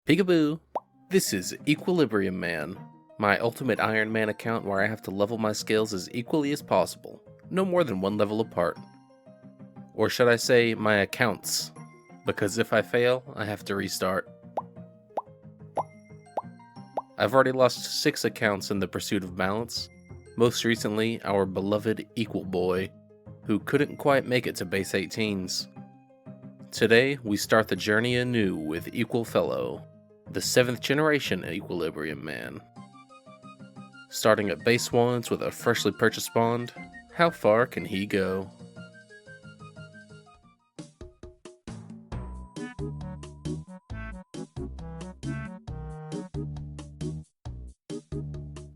Peekaboo! This is Equilibrium Man, my ultimate Ironman account where I have to level my skills as equally as possible, no more than one level apart. Or should I say, my accounts, because if I fail, I have to restart. I've already lost 6 accounts in the pursuit of balance, most recently our beloved Equal Boy, who couldn't quite make it to base 18s. Today, we start the journey anew with Equal Fellow, the 7th generation Equilibrium Man. Starting at base 1s with a freshly purchased bond, how far can he go?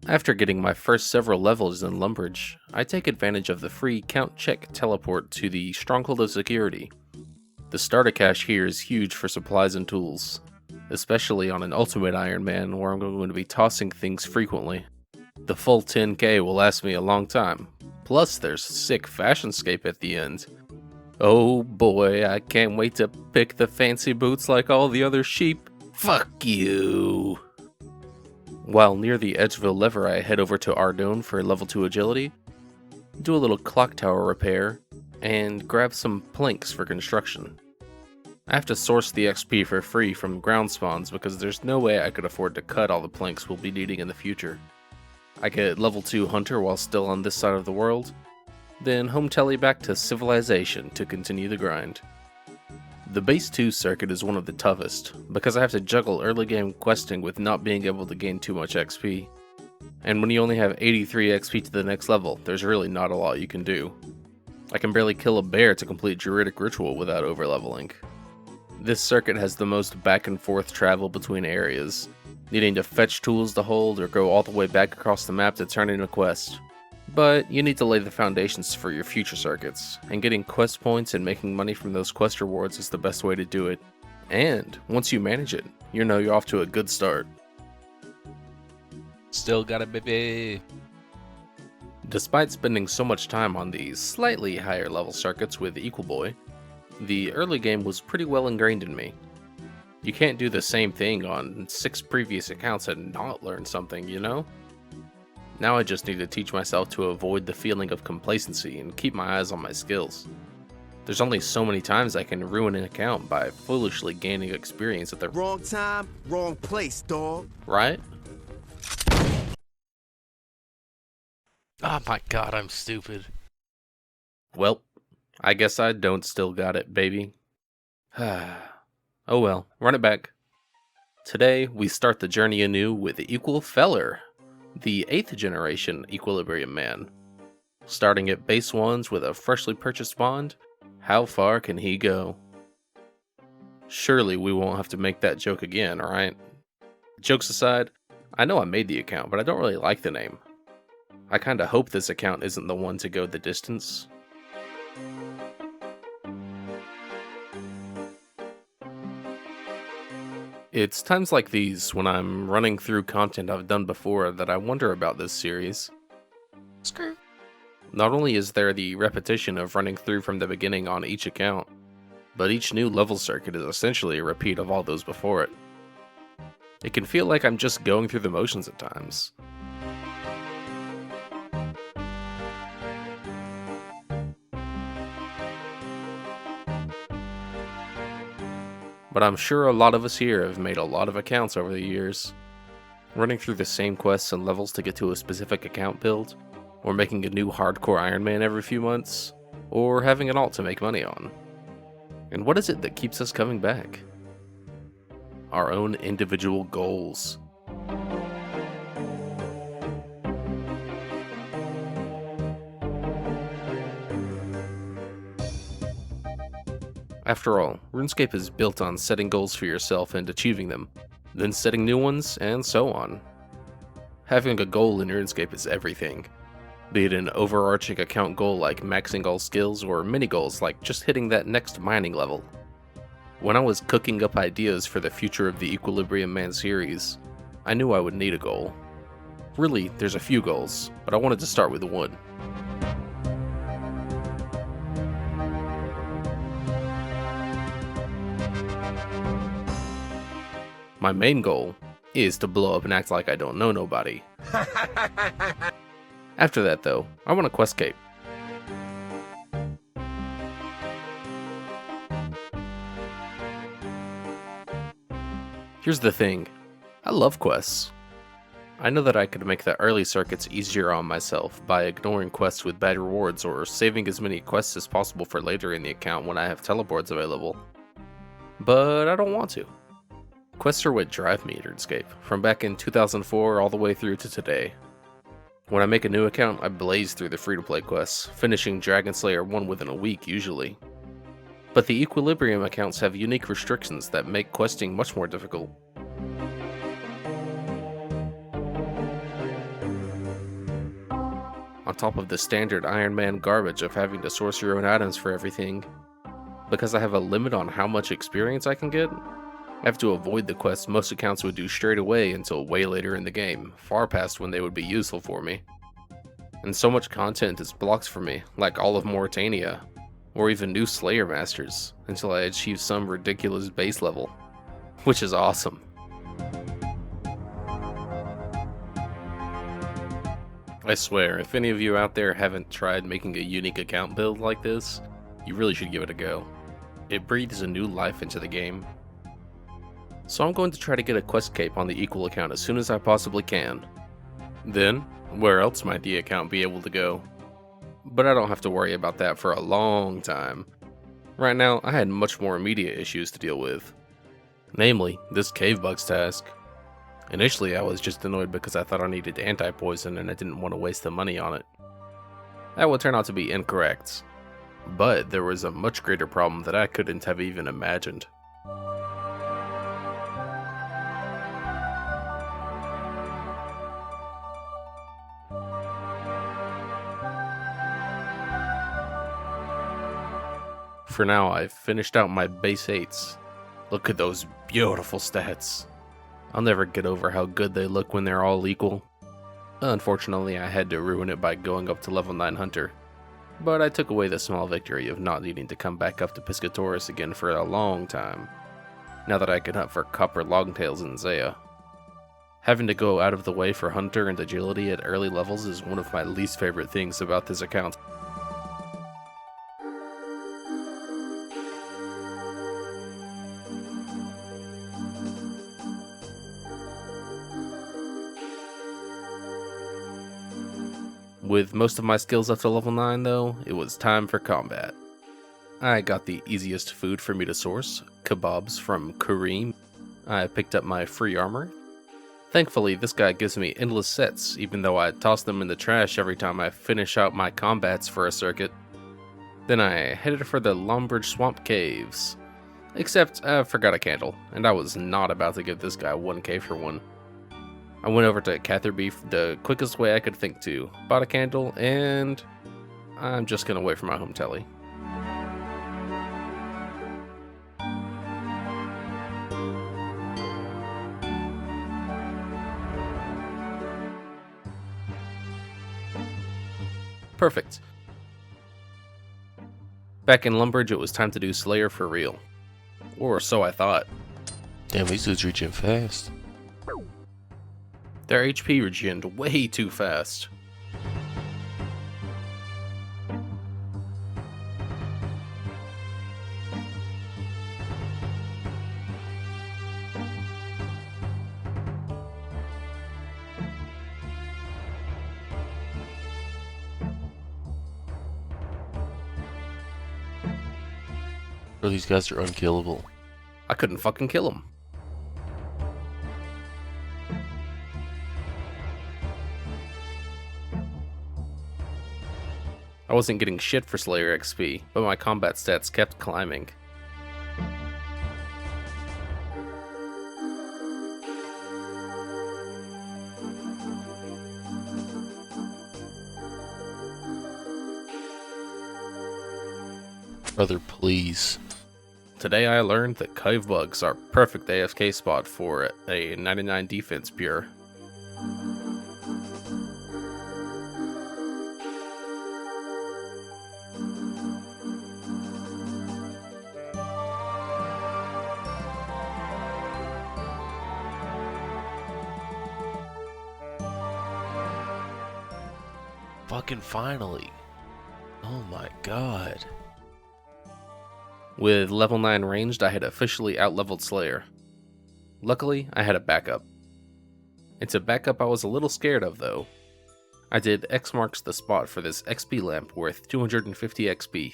After getting my first several levels in Lumbridge, I take advantage of the free Count Check teleport to the Stronghold of Security. The starter cache here is huge for supplies and tools, especially on an Ultimate Ironman where I'm going to be tossing things frequently. The full 10k will last me a long time, plus there's sick fashionscape at the end. Oh boy, I can't wait to pick the fancy boots like all the other sheep. Fuck you! While near the Edgeville lever, I head over to Ardone for level 2 agility, do a little clock tower repair, and grab some planks for construction. I have to source the XP for free from ground spawns because there's no way I could afford to cut all the planks we'll be needing in the future. I get level 2 hunter while still on this side of the world, then home tele back to civilization to continue the grind. The base 2 circuit is one of the toughest, because I have to juggle early game questing with not being able to gain too much XP. And when you only have 83 XP to the next level, there's really not a lot you can do. I can barely kill a bear to complete Druidic Ritual without overleveling. This circuit has the most back and forth travel between areas, needing to fetch tools to hold or go all the way back across the map to turn in a quest. But you need to lay the foundations for your future circuits, and getting quest points and making money from those quest rewards is the best way to do it. And once you manage it, you know you're off to a good start. Still got it, baby. Despite spending so much time on these slightly higher level circuits with Equal Boy, the early game was pretty well ingrained in me. You can't do the same thing on 6 previous accounts and not learn something, you know? Now I just need to teach myself to avoid the feeling of complacency and keep my eyes on my skills. There's only so many times I can ruin an account by foolishly gaining experience at the wrong time, wrong place, dog. Right? Oh my god, I'm stupid. Well, I guess I don't still got it, baby. Oh well, run it back. Today, we start the journey anew with Equal Feller, the 8th generation Equilibrium Man. Starting at base 1s with a freshly purchased bond, how far can he go? Surely we won't have to make that joke again, right? Jokes aside, I know I made the account, but I don't really like the name. I kinda hope this account isn't the one to go the distance. It's times like these, when I'm running through content I've done before, that I wonder about this series. Screw. Not only is there the repetition of running through from the beginning on each account, but each new level circuit is essentially a repeat of all those before it. It can feel like I'm just going through the motions at times. But I'm sure a lot of us here have made a lot of accounts over the years. Running through the same quests and levels to get to a specific account build, or making a new hardcore Ironman every few months, or having an alt to make money on. And what is it that keeps us coming back? Our own individual goals. After all, RuneScape is built on setting goals for yourself and achieving them, then setting new ones, and so on. Having a goal in RuneScape is everything, be it an overarching account goal like maxing all skills, or mini goals like just hitting that next mining level. When I was cooking up ideas for the future of the Equilibrium Man series, I knew I would need a goal. Really, there's a few goals, but I wanted to start with one. My main goal is to blow up and act like I don't know nobody. After that though, I want a quest cape. Here's the thing, I love quests. I know that I could make the early circuits easier on myself by ignoring quests with bad rewards or saving as many quests as possible for later in the account when I have teleports available. But I don't want to. Quests are what drive me to RuneScape, from back in 2004 all the way through to today. When I make a new account, I blaze through the free-to-play quests, finishing Dragon Slayer 1 within a week usually. But the Equilibrium accounts have unique restrictions that make questing much more difficult. On top of the standard Ironman garbage of having to source your own items for everything, because I have a limit on how much experience I can get, I have to avoid the quests most accounts would do straight away until way later in the game, far past when they would be useful for me. And so much content is blocked for me, like all of Mauritania, or even new Slayer Masters, until I achieve some ridiculous base level, which is awesome. I swear, if any of you out there haven't tried making a unique account build like this, you really should give it a go. It breathes a new life into the game. So I'm going to try to get a quest cape on the Equal account as soon as I possibly can. Then, where else might the account be able to go? But I don't have to worry about that for a long time. Right now, I had much more immediate issues to deal with. Namely, this cave bugs task. Initially, I was just annoyed because I thought I needed anti-poison and I didn't want to waste the money on it. That would turn out to be incorrect. But there was a much greater problem that I couldn't have even imagined. For now, I've finished out my base 8s. Look at those beautiful stats. I'll never get over how good they look when they're all equal. Unfortunately, I had to ruin it by going up to level 9 Hunter. But I took away the small victory of not needing to come back up to Piscatoris again for a long time, now that I can hunt for copper longtails in Zaya. Having to go out of the way for Hunter and agility at early levels is one of my least favorite things about this account. With most of my skills up to level 9 though, it was time for combat. I got the easiest food for me to source, kebabs from Kareem. I picked up my free armor. Thankfully, this guy gives me endless sets, even though I toss them in the trash every time I finish out my combats for a circuit. Then I headed for the Lombridge Swamp Caves. Except I forgot a candle, and I was not about to give this guy 1k for one. I went over to Catherby the quickest way I could think to, bought a candle, and I'm just gonna wait for my home telly. Perfect. Back in Lumbridge, it was time to do Slayer for real. Or so I thought. Damn, these dudes reaching fast. Their HP regened way too fast. Bro, these guys are unkillable. I couldn't fucking kill them. I wasn't getting shit for Slayer XP, but my combat stats kept climbing. Brother, please. Today I learned that cave bugs are perfect AFK spot for a 99 defense pure. Fucking finally. Oh my god. With level 9 ranged, I had officially outleveled Slayer. Luckily, I had a backup. It's a backup I was a little scared of, though. I did X marks the spot for this XP lamp worth 250 XP.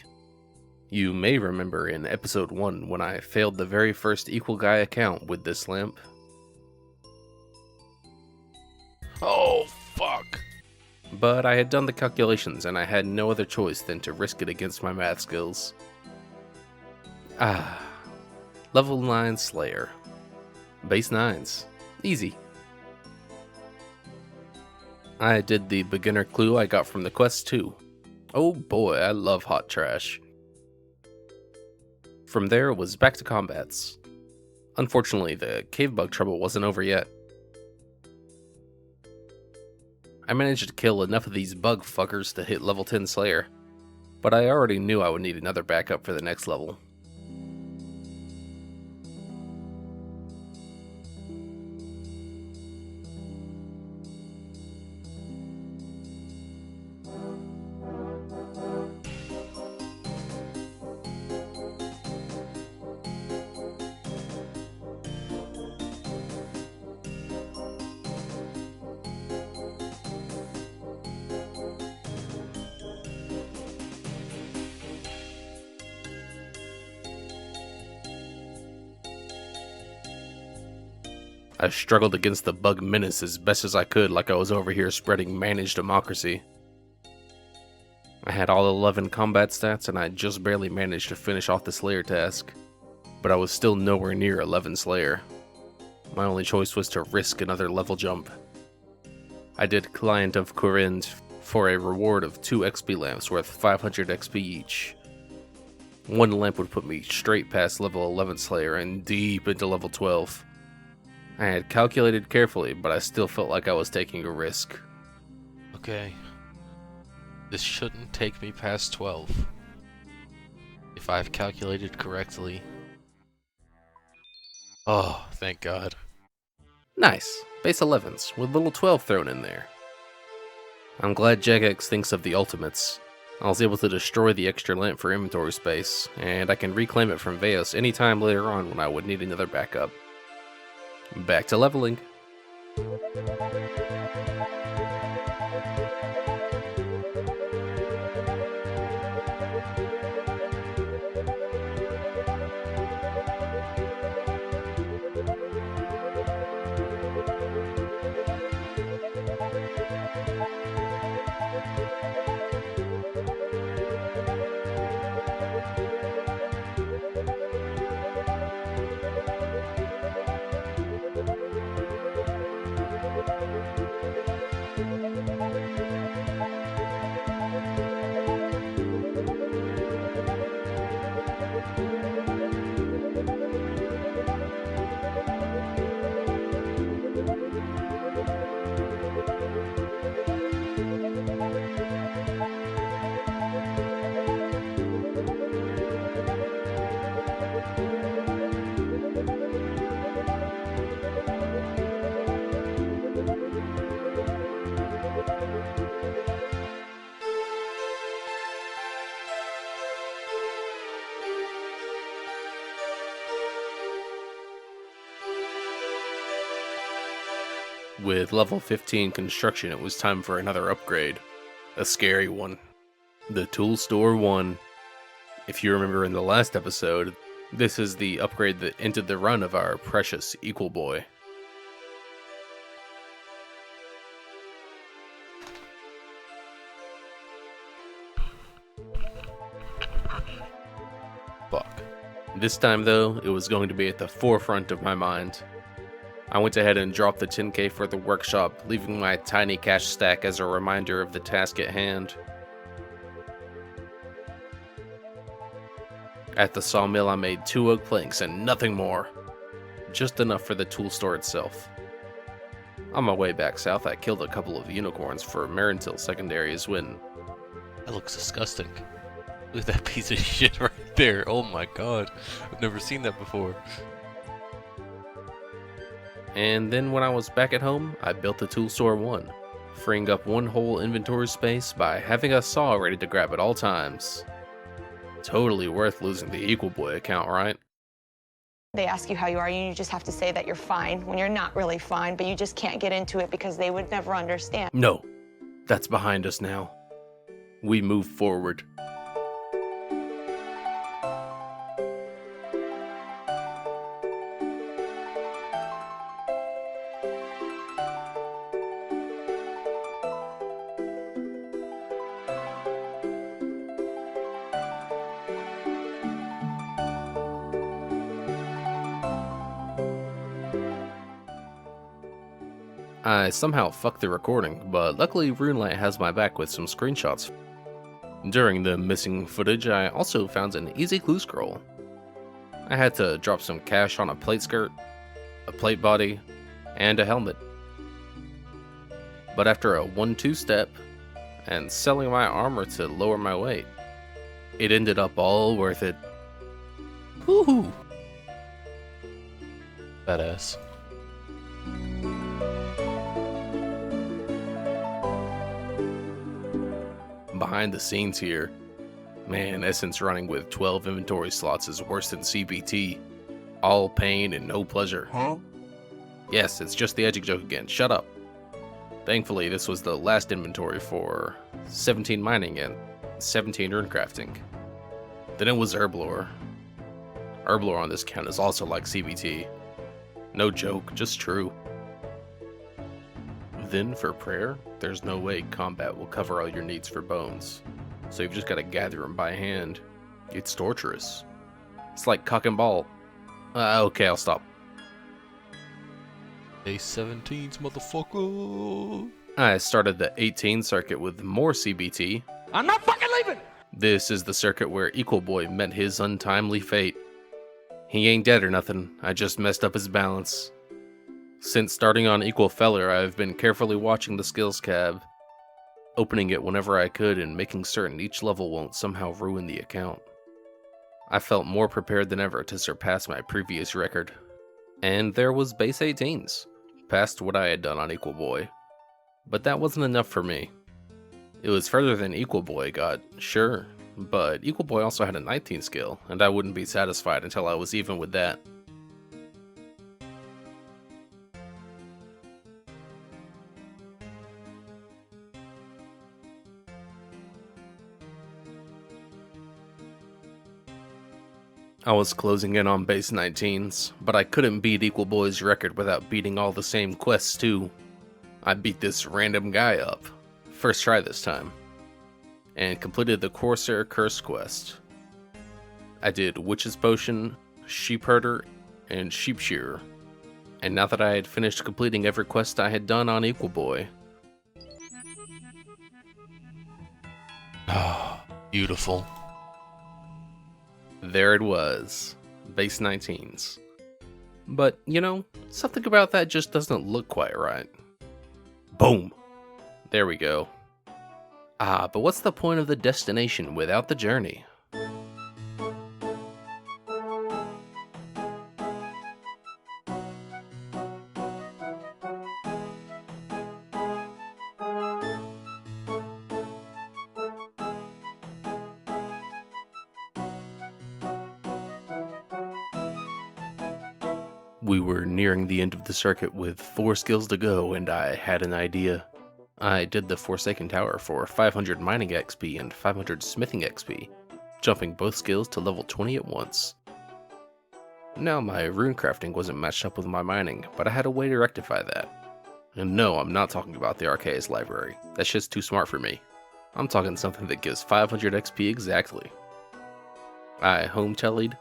You may remember in episode 1 when I failed the very first Equal Guy account with this lamp. Oh, fuck. But I had done the calculations and I had no other choice than to risk it against my math skills. Level 9 Slayer. Base 9s. Easy. I did the beginner clue I got from the quest too. Oh boy, I love hot trash. From there it was back to combats. Unfortunately, the cave bug trouble wasn't over yet. I managed to kill enough of these bug fuckers to hit level 10 Slayer, but I already knew I would need another backup for the next level. I struggled against the bug menace as best as I could, like I was over here spreading managed democracy. I had all 11 combat stats and I just barely managed to finish off the Slayer task, but I was still nowhere near 11 Slayer. My only choice was to risk another level jump. I did Client of Corinth for a reward of 2 XP lamps worth 500 XP each. One lamp would put me straight past level 11 Slayer and deep into level 12. I had calculated carefully, but I still felt like I was taking a risk. Okay. This shouldn't take me past 12. If I've calculated correctly. Oh, thank God. Nice. Base 11s, with little 12 thrown in there. I'm glad Jagex thinks of the ultimates. I was able to destroy the extra lamp for inventory space, and I can reclaim it from Veos anytime later on when I would need another backup. Back to leveling. With level 15 construction, it was time for another upgrade. A scary one. The Tool Store 1. If you remember in the last episode, this is the upgrade that ended the run of our precious Equal Boy. Fuck. This time though, it was going to be at the forefront of my mind. I went ahead and dropped the 10k for the workshop, leaving my tiny cash stack as a reminder of the task at hand. At the sawmill I made 2 oak planks and nothing more. Just enough for the tool store itself. On my way back south I killed a couple of unicorns for Marentil secondaries when... That looks disgusting. Look at that piece of shit right there. Oh my god. I've never seen that before. And then when I was back at home, I built the Tool Store 1. freeing up one whole inventory space by having a saw ready to grab at all times. Totally worth losing the Equal Boy account, right? They ask you how you are, and you just have to say that you're fine when you're not really fine, but you just can't get into it because they would never understand. No, that's behind us now. We move forward. I somehow fucked the recording, but luckily RuneLight has my back with some screenshots. During the missing footage, I also found an easy clue scroll. I had to drop some cash on a plate skirt, a plate body, and a helmet. But after a 1-2 step, and selling my armor to lower my weight, it ended up all worth it. Woohoo! Badass. Behind the scenes here, man, Essence running with 12 inventory slots is worse than CBT. All pain and no pleasure. Huh? Yes, it's just the edging joke again, shut up. Thankfully, this was the last inventory for 17 mining and 17 runecrafting. Then it was Herblore. Herblore on this count is also like CBT. No joke, just true. Then for prayer, there's no way combat will cover all your needs for bones, so you've just gotta gather them by hand. It's torturous. It's like cock and ball. Okay, I'll stop. Day 17's motherfucker. I started the 18 circuit with more CBT. I'm not fucking leaving! This is the circuit where Equal Boy met his untimely fate. He ain't dead or nothing, I just messed up his balance. Since starting on Equal Feller, I've been carefully watching the skills cab, opening it whenever I could and making certain each level won't somehow ruin the account. I felt more prepared than ever to surpass my previous record. And there was base 18s, past what I had done on Equal Boy. But that wasn't enough for me. It was further than Equal Boy got, sure, but Equal Boy also had a 19 skill, and I wouldn't be satisfied until I was even with that. I was closing in on base 19s, but I couldn't beat Equal Boy's record without beating all the same quests too. I beat this random guy up, first try this time, and completed the Corsair Curse quest. I did Witch's Potion, Sheep Herder, and Sheep Shearer, and now that I had finished completing every quest I had done on Equal Boy, Beautiful. there it was, base 19s. But, you know, something about that just doesn't look quite right. Boom! There we go. But what's the point of the destination without the journey? We were nearing the end of the circuit with 4 skills to go, and I had an idea. I did the Forsaken Tower for 500 mining XP and 500 smithing XP, jumping both skills to level 20 at once. Now my runecrafting wasn't matched up with my mining, but I had a way to rectify that. And no, I'm not talking about the Archaeus library, that's just too smart for me. I'm talking something that gives 500 XP exactly. I home tellied,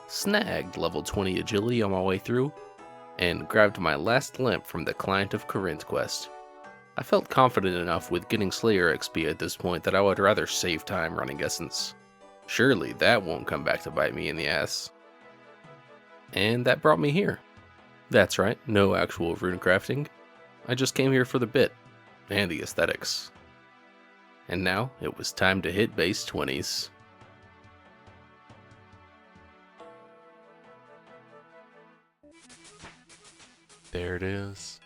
snagged level 20 agility on my way through, and grabbed my last lamp from the Client of Corinth quest. I felt confident enough with getting Slayer XP at this point that I would rather save time running Essence. Surely that won't come back to bite me in the ass. And that brought me here. That's right, no actual runecrafting. I just came here for the bit, and the aesthetics. And now it was time to hit base 20s. There it is.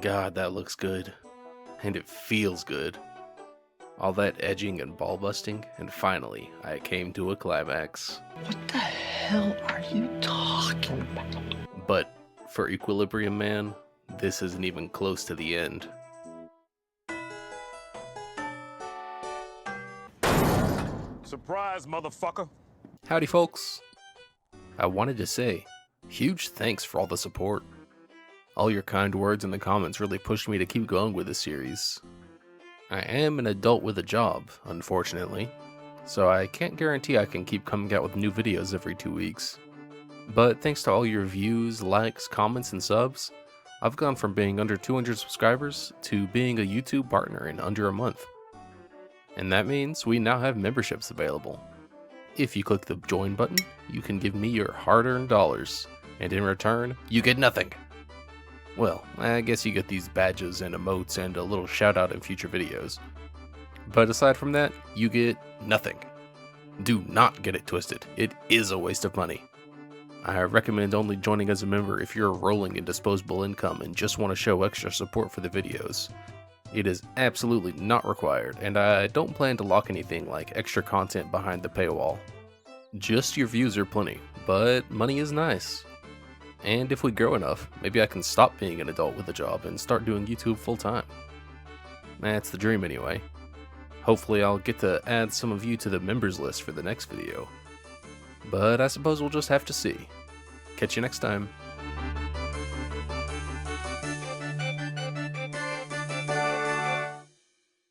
God, that looks good. And it feels good. All that edging and ball busting, and finally, I came to a climax. What the hell are you talking about? But for Equilibrium Man, this isn't even close to the end. Surprise, motherfucker. Howdy, folks. I wanted to say, huge thanks for all the support. All your kind words in the comments really pushed me to keep going with this series. I am an adult with a job, unfortunately, so I can't guarantee I can keep coming out with new videos every 2 weeks. But thanks to all your views, likes, comments, and subs, I've gone from being under 200 subscribers to being a YouTube partner in under a month. And that means we now have memberships available. If you click the join button, you can give me your hard-earned dollars, and in return, you get nothing. Well, I guess you get these badges and emotes and a little shout out in future videos. But aside from that, you get nothing. Do not get it twisted, it is a waste of money. I recommend only joining as a member if you're rolling in disposable income and just want to show extra support for the videos. It is absolutely not required, and I don't plan to lock anything like extra content behind the paywall. Just your views are plenty, but money is nice. And if we grow enough, maybe I can stop being an adult with a job and start doing YouTube full time. That's the dream anyway. Hopefully I'll get to add some of you to the members list for the next video. But I suppose we'll just have to see. Catch you next time.